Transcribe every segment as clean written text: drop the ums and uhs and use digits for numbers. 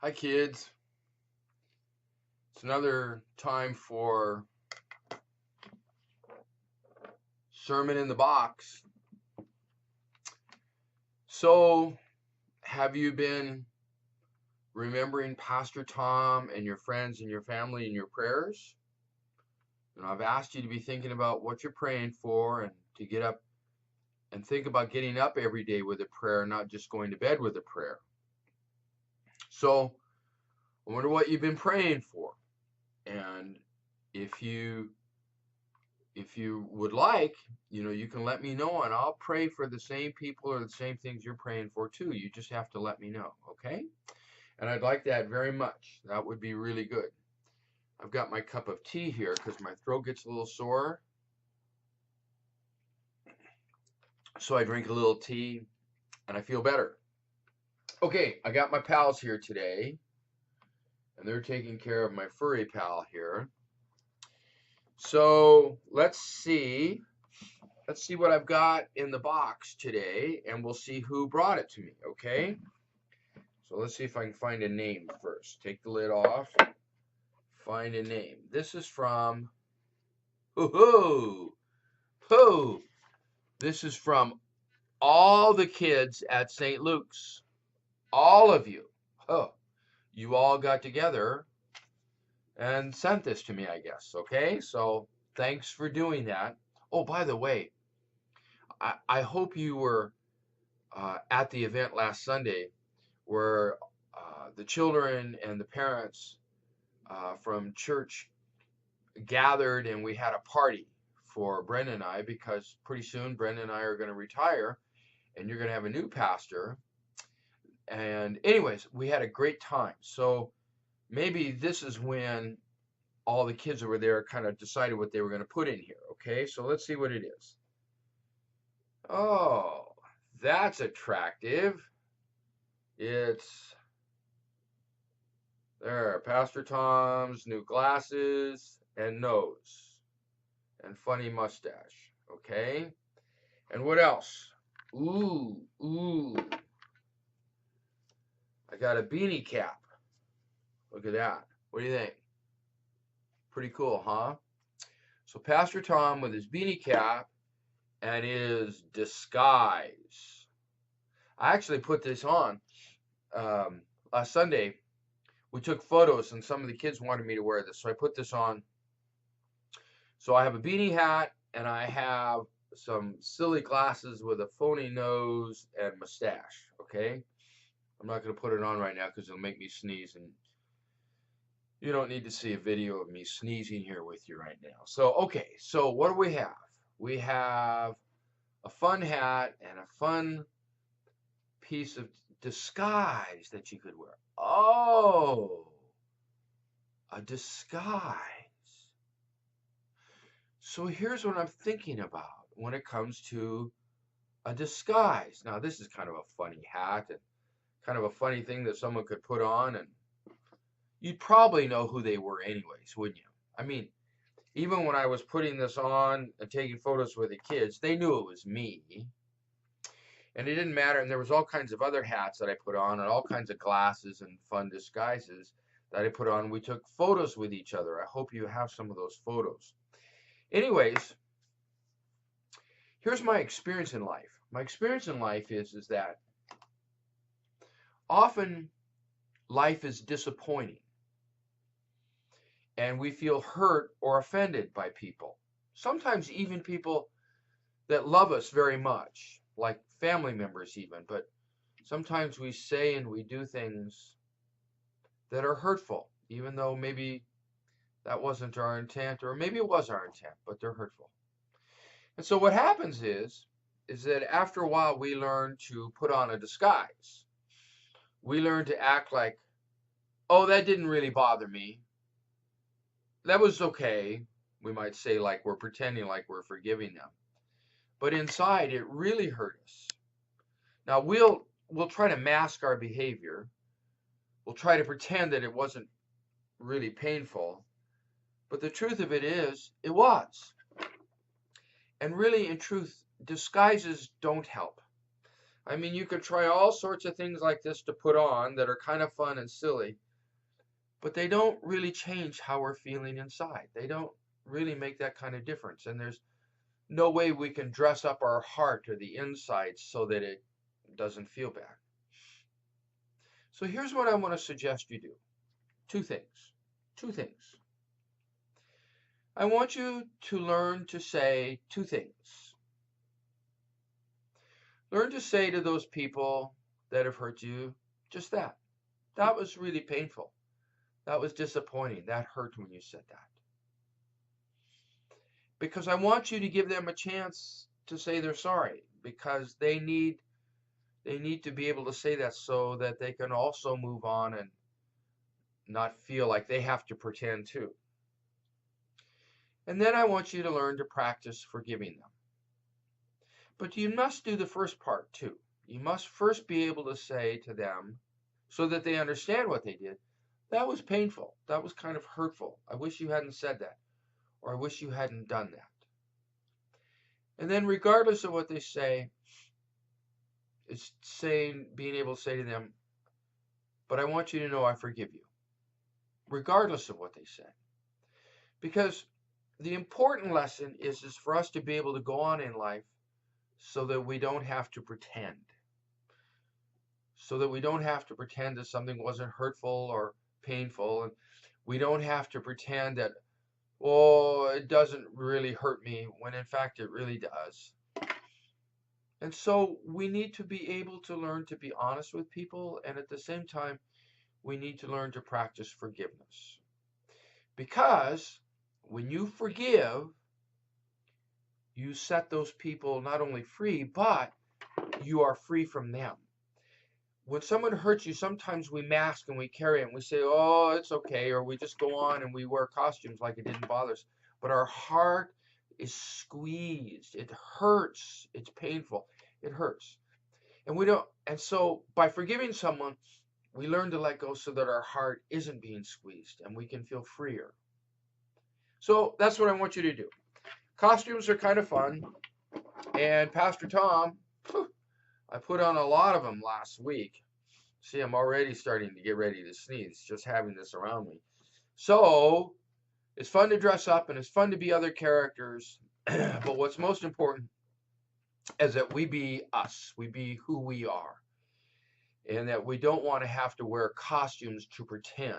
Hi, kids. It's another time for Sermon in the Box. So, have you been remembering Pastor Tom and your friends and your family in your prayers? I've asked you to be thinking about what you're praying for and to get up and think about getting up every day with a prayer, not just going to bed with a prayer. So, I wonder what you've been praying for. And if you would like, you can let me know and I'll pray for the same people or the same things you're praying for too. You just have to let me know, okay? And I'd like that very much. That would be really good. I've got my cup of tea here because my throat gets a little sore. So I drink a little tea and I feel better. Okay, I got my pals here today and they're taking care of my furry pal here. So let's see what I've got in the box today, and we'll see who brought it to me, okay? So let's see if I can find a name first. Take the lid off, find a name. This is from, this is from all the kids at St. Luke's. All of you. You all got together and sent this to me, I guess, okay? So thanks for doing that. Oh, by the way, I hope you were at the event last Sunday where the children and the parents from church gathered and we had a party for Brenda and I, because pretty soon Brenda and I are going to retire and you're going to have a new pastor. And anyways, we had a great time. So maybe this is when all the kids over there kind of decided what they were going to put in here. Okay, so let's see what it is. Oh, that's attractive. It's there, Pastor Tom's new glasses and nose and funny mustache. Okay, and what else? Ooh, I got a beanie cap. Look at that. What do you think? Pretty cool, huh? So Pastor Tom with his beanie cap and his disguise. I actually put this on last Sunday. We took photos and some of the kids wanted me to wear this, so I put this on. So I have a beanie hat and I have some silly glasses with a phony nose and mustache, okay? I'm not going to put it on right now because it'll make me sneeze, and you don't need to see a video of me sneezing here with you right now. So, okay, so what do we have? We have a fun hat and a fun piece of disguise that you could wear. Oh, a disguise. So here's what I'm thinking about when it comes to a disguise. Now, this is kind of a funny hat and kind of a funny thing that someone could put on, and you'd probably know who they were anyways, wouldn't you? I mean, even when I was putting this on and taking photos with the kids, they knew it was me. And it didn't matter. And there was all kinds of other hats that I put on and all kinds of glasses and fun disguises that I put on. We took photos with each other. I hope you have some of those photos. Anyways, here's my experience in life. My experience in life is that often life is disappointing and we feel hurt or offended by people. Sometimes even people that love us very much, like family members even, but sometimes we say and we do things that are hurtful, even though maybe that wasn't our intent, or maybe it was our intent, but they're hurtful. And so what happens is that after a while we learn to put on a disguise. We learn to act like, oh, that didn't really bother me. That was okay. We might say, like we're pretending like we're forgiving them. But inside it really hurt us. Now we'll try to mask our behavior. We'll try to pretend that it wasn't really painful. But the truth of it is, it was. And really, in truth, disguises don't help. I mean, you could try all sorts of things like this to put on that are kind of fun and silly, but they don't really change how we're feeling inside. They don't really make that kind of difference. And there's no way we can dress up our heart or the insides so that it doesn't feel bad. So here's what I want to suggest you do. Two things. Two things. I want you to learn to say two things. Learn to say to those people that have hurt you just that. That was really painful. That was disappointing. That hurt when you said that. Because I want you to give them a chance to say they're sorry, because they need to be able to say that so that they can also move on and not feel like they have to pretend too. And then I want you to learn to practice forgiving them. But you must do the first part too. You must first be able to say to them, so that they understand what they did, that was painful. That was kind of hurtful. I wish you hadn't said that. Or I wish you hadn't done that. And then regardless of what they say, it's being able to say to them, but I want you to know I forgive you. Regardless of what they say. Because the important lesson is for us to be able to go on in life so that we don't have to pretend. So that we don't have to pretend that something wasn't hurtful or painful. And we don't have to pretend that, oh, it doesn't really hurt me, when in fact it really does. And so we need to be able to learn to be honest with people, and at the same time, we need to learn to practice forgiveness. Because when you forgive, you set those people not only free, but you are free from them. When someone hurts you, sometimes we mask and we carry it and we say, oh, it's okay, or we just go on and we wear costumes like it didn't bother us. But our heart is squeezed. It hurts. It's painful. It hurts. And so by forgiving someone, we learn to let go so that our heart isn't being squeezed and we can feel freer. So that's what I want you to do. Costumes are kind of fun. And Pastor Tom, I put on a lot of them last week. See, I'm already starting to get ready to sneeze just having this around me. So it's fun to dress up and it's fun to be other characters. But what's most important is that we be us. We be who we are. And that we don't want to have to wear costumes to pretend.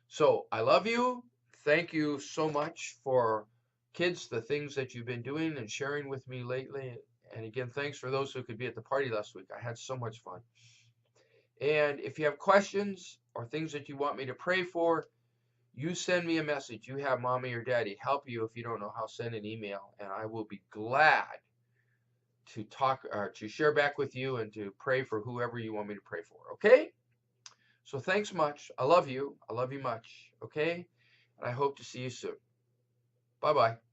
So I love you. Thank you so much for, kids, the things that you've been doing and sharing with me lately. And again, thanks for those who could be at the party last week. I had so much fun. And if you have questions or things that you want me to pray for, you send me a message. You have mommy or daddy help you. If you don't know how, send an email, and I will be glad to talk or to share back with you and to pray for whoever you want me to pray for. Okay? So thanks much. I love you. I love you much. Okay? And I hope to see you soon. Bye-bye.